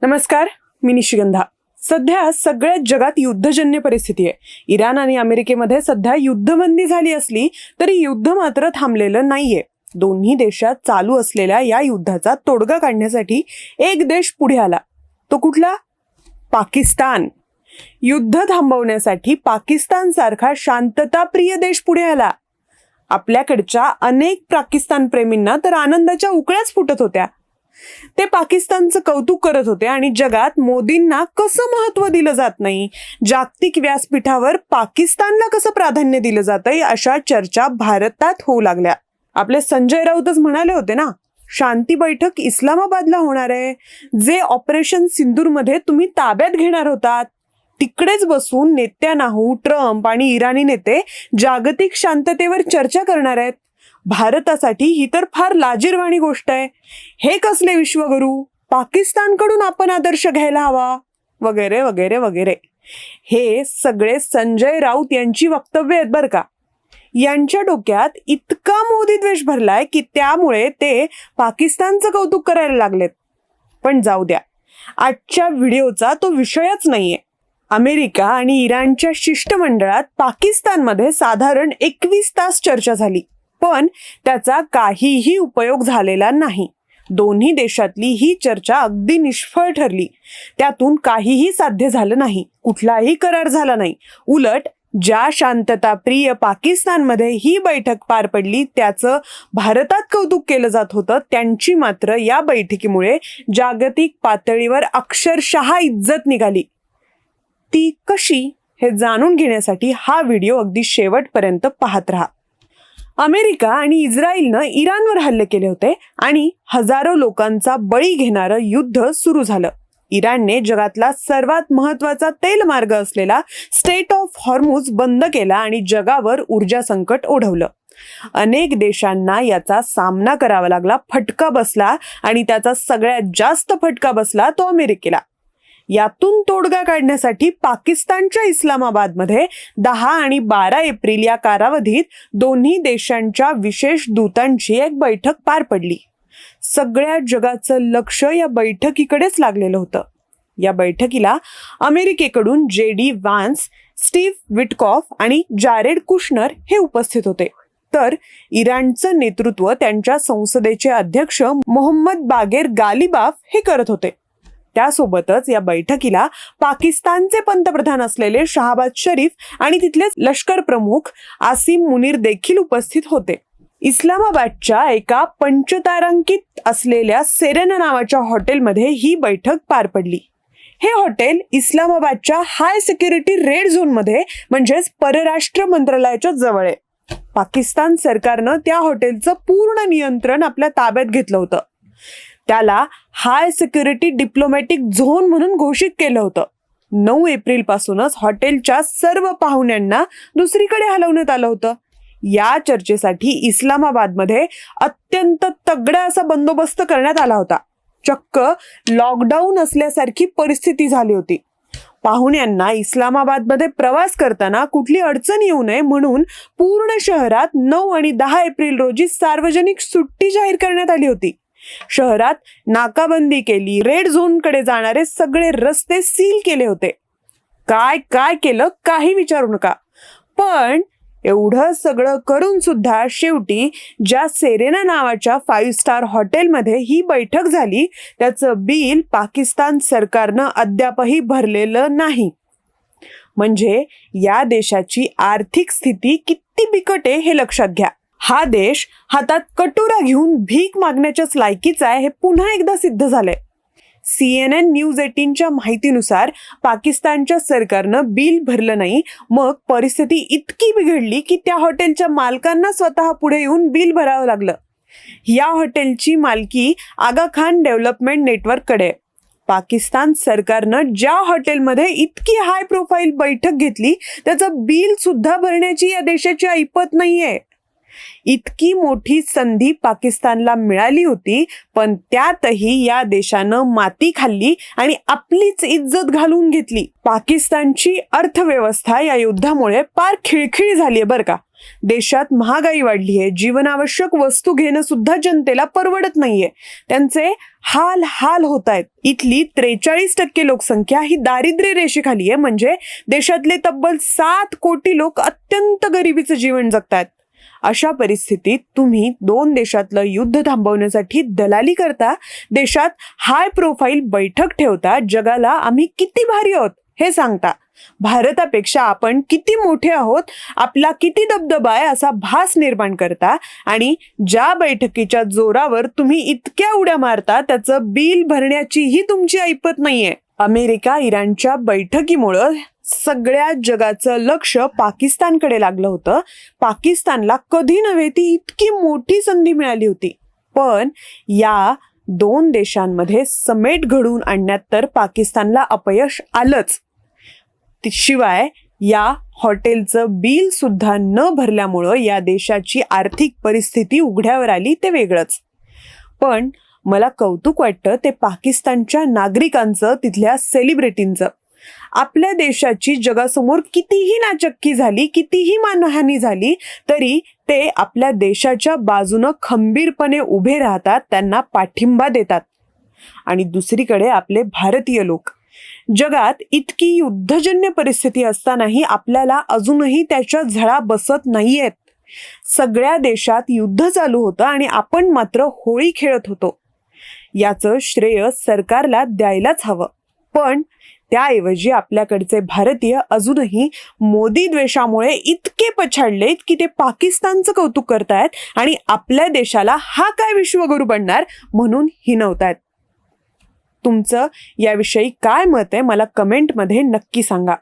नमस्कार, मी निशिगंधा. सध्या सगळ्याच जगात युद्धजन्य परिस्थिती आहे. इराण आणि अमेरिकेमध्ये सध्या युद्धबंदी झाली असली तरी युद्ध मात्र थांबलेलं नाहीये. दोन्ही देशात चालू असलेल्या या युद्धाचा तोडगा काढण्यासाठी एक देश पुढे आला. तो कुठला? पाकिस्तान. युद्ध थांबवण्यासाठी पाकिस्तान सारखा शांतताप्रिय देश पुढे आला. आपल्याकडच्या अनेक पाकिस्तान प्रेमींना तर आनंदाच्या उकळ्याच फुटत होत्या. ते पाकिस्तानचं कौतुक करत होते आणि जगात मोदींना कसं महत्व दिलं जात नाही, जागतिक व्यासपीठावर पाकिस्तानला कसं प्राधान्य दिलं जातंय, अशा चर्चा भारतात होऊ लागल्या. आपले संजय राऊतच म्हणाले होते ना, शांती बैठक इस्लामाबादला होणार आहे. जे ऑपरेशन सिंदूरमध्ये तुम्ही ताब्यात घेणार होतात तिकडेच बसून नेत्यानाहू, ट्रम्प आणि इराणी नेते जागतिक शांततेवर चर्चा करणार आहेत. भारतासाठी ही तर फार लाजिरवाणी गोष्ट आहे. हे कसले विश्वगुरू, पाकिस्तानकडून आपण आदर्श घ्यायला हवा, वगैरे वगैरे वगैरे. हे सगळे संजय राऊत यांची वक्तव्य आहेत बरं का. यांच्या डोक्यात इतका मोदी द्वेष भरलाय की त्यामुळे ते पाकिस्तानचं कौतुक करायला लागलेत. पण जाऊ द्या, आजच्या व्हिडिओचा तो विषयच नाहीये. अमेरिका आणि इराणच्या शिष्टमंडळात पाकिस्तानमध्ये साधारण 21 तास चर्चा झाली, पण त्याचा काहीही उपयोग झालेला नाही. दोन्ही देशातली ही चर्चा अगदी निष्फळ ठरली. त्यातून काहीही साध्य झालं नाही, कुठलाही करार झाला नाही. उलट ज्या शांतताप्रिय पाकिस्तानमध्ये ही बैठक पार पडली त्याचं भारतात कौतुक केलं जात होतं, त्यांची मात्र या बैठकीमुळे जागतिक पातळीवर अक्षरशः इज्जत निघाली. ती कशी हे जाणून घेण्यासाठी हा व्हिडिओ अगदी शेवटपर्यंत पाहत राहा. अमेरिका आणि इस्रायलनं इराणवर हल्ले केले होते आणि हजारो लोकांचा बळी घेणारं युद्ध सुरू झालं. इराणने जगातला सर्वात महत्वाचा तेल मार्ग असलेला स्ट्रेट ऑफ हॉर्मुझ बंद केला आणि जगावर ऊर्जा संकट ओढवलं. अनेक देशांना याचा सामना करावा लागला. फटका बसला आणि त्याचा सगळ्यात जास्त फटका बसला तो अमेरिकेला. यातून तोडगा काढण्यासाठी पाकिस्तानच्या इस्लामाबादमध्ये 10 आणि 12 एप्रिल या कालावधीत दोन्ही देशांच्या विशेष दूतांची एक बैठक पार पडली. सगळ्या जगाचं लक्ष या बैठकीकडेच लागलेलं होतं. या बैठकीला अमेरिकेकडून JD व्हान्स, स्टीव्ह विटकॉफ आणि जारेड कुशनर हे उपस्थित होते. तर इराणचं नेतृत्व त्यांच्या संसदेचे अध्यक्ष मोहम्मद बागेर गालिबाफ हे करत होते. त्यासोबतच या बैठकीला पाकिस्तानचे पंतप्रधान असलेले शहबाज शरीफ आणि तिथले लष्कर प्रमुख आसिम मुनीर देखील उपस्थित होते. इस्लामाबादच्या एका पंचतारांकित असलेल्या सेरेना नावाच्या हॉटेलमध्ये ही बैठक पार पडली. हे हॉटेल इस्लामाबादच्या हाय सिक्युरिटी रेड झोनमध्ये म्हणजेच परराष्ट्र मंत्रालयाच्या जवळ आहे. पाकिस्तान सरकारनं त्या हॉटेलचं पूर्ण नियंत्रण आपल्या ताब्यात घेतलं होतं. त्याला हाय सिक्युरिटी डिप्लोमॅटिक झोन म्हणून घोषित केलं होतं. 9 एप्रिल पासूनच हॉटेलच्या सर्व पाहुण्यांना दुसरीकडे हलवण्यात आलं होतं. या चर्चेसाठी इस्लामाबादमध्ये अत्यंत तगडा असा बंदोबस्त करण्यात आला होता. चक्क लॉकडाऊन असल्यासारखी परिस्थिती झाली होती. पाहुण्यांना इस्लामाबादमध्ये प्रवास करताना कुठली अडचण येऊ नये म्हणून पूर्ण शहरात 9 आणि 10 एप्रिल रोजी सार्वजनिक सुट्टी जाहीर करण्यात आली होती. शहरात नाकाबंदी केली. रेड झोन कडे जाणारे सगळे रस्ते सील केले होते. काय काय केलं काही विचारू नका. पण एवढं सगळं करून सुद्धा शेवटी ज्या सेरेना नावाच्या 5 स्टार हॉटेलमध्ये ही बैठक झाली त्याचं बिल पाकिस्तान सरकारनं अद्यापही भरलेलं नाही. म्हणजे या देशाची आर्थिक स्थिती किती बिकट आहे हे लक्षात घ्या. हा देश हातात कटोरा घेऊन भीक मागण्याच्याच लायकीचा आहे हे पुन्हा एकदा सिद्ध झालंय. CNN न्यूज 18च्या माहितीनुसार पाकिस्तानच्या सरकारनं बिल भरलं नाही. मग परिस्थिती इतकी बिघडली की त्या हॉटेलच्या मालकांना स्वतः पुढे येऊन बिल भरावं लागलं. या हॉटेलची मालकी आगा खान डेव्हलपमेंट नेटवर्ककडे. पाकिस्तान सरकारनं ज्या हॉटेलमध्ये इतकी हाय प्रोफाईल बैठक घेतली त्याचं बिल सुद्धा भरण्याची या देशाची ऐपत नाहीये. इतकी मोठी संधी पाकिस्तानला मिळाली होती, पण त्यातही या देशानं माती खाल्ली आणि आपलीच इज्जत घालून घेतली. पाकिस्तानची अर्थव्यवस्था या युद्धामुळे फार खिळखिळी झालीये बरं का. देशात महागाई वाढली आहे, जीवनावश्यक वस्तू घेणं सुद्धा जनतेला परवडत नाहीये, त्यांचे हाल हाल होत आहेत. इथली 43% लोकसंख्या ही दारिद्र्य रेषेखाली आहे, म्हणजे देशातले तब्बल 7 कोटी लोक अत्यंत गरिबीचं जीवन जगतात. अशा परिस्थितीत तुम्ही 2 देशातलं युद्ध थांबवण्यासाठी दलाली करता, देशात हाय प्रोफाईल बैठक ठेवता, जगाला आम्ही किती भारी आहोत हे सांगता, भारतापेक्षा आपण किती मोठे आहोत, आपला किती दबदबा आहे असा भास निर्माण करता, आणि ज्या बैठकीच्या जोरावर तुम्ही इतक्या उड्या मारता त्याचं बिल भरण्याचीही तुमची ऐपत नाहीये. अमेरिका इराणच्या बैठकीमुळं सगळ्या जगाचं लक्ष पाकिस्तानकडे लागलं होतं. पाकिस्तानला कधी नव्हे ती इतकी मोठी संधी मिळाली होती, पण या 2 देशांमध्ये समेट घडवून आणण्यात तर पाकिस्तानला अपयश आलंच. शिवाय या हॉटेलचं बिल सुद्धा न भरल्यामुळं या देशाची आर्थिक परिस्थिती उघड्यावर आली, ते वेगळंच. पण मला कौतुक वाटतं ते पाकिस्तानच्या नागरिकांचं, तिथल्या सेलिब्रिटींचं. आपल्या देशाची जगासमोर कितीही नाचक्की झाली, कितीही मानहानी झाली, तरी ते आपल्या देशाच्या बाजूनं खंबीरपणे उभे राहतात, त्यांना पाठिंबा देतात. आणि दुसरीकडे आपले भारतीय लोक, जगात इतकी युद्धजन्य परिस्थिती असतानाही आपल्याला अजूनही त्याच्या झळा बसत नाहीयेत. सगळ्या देशात युद्ध चालू होतं आणि आपण मात्र होळी खेळत होतो. याचं श्रेय सरकारला द्यायलाच हवं, पण त्याऐवजी आपल्याकडचे भारतीय अजूनही मोदी द्वेषामुळे इतके पछाडलेत की ते पाकिस्तानचं कौतुक करतायत आणि आपल्या देशाला हा काय विश्वगुरू बनणार म्हणून हिणवतायत. तुमचं याविषयी काय मत आहे मला कमेंटमध्ये नक्की सांगा.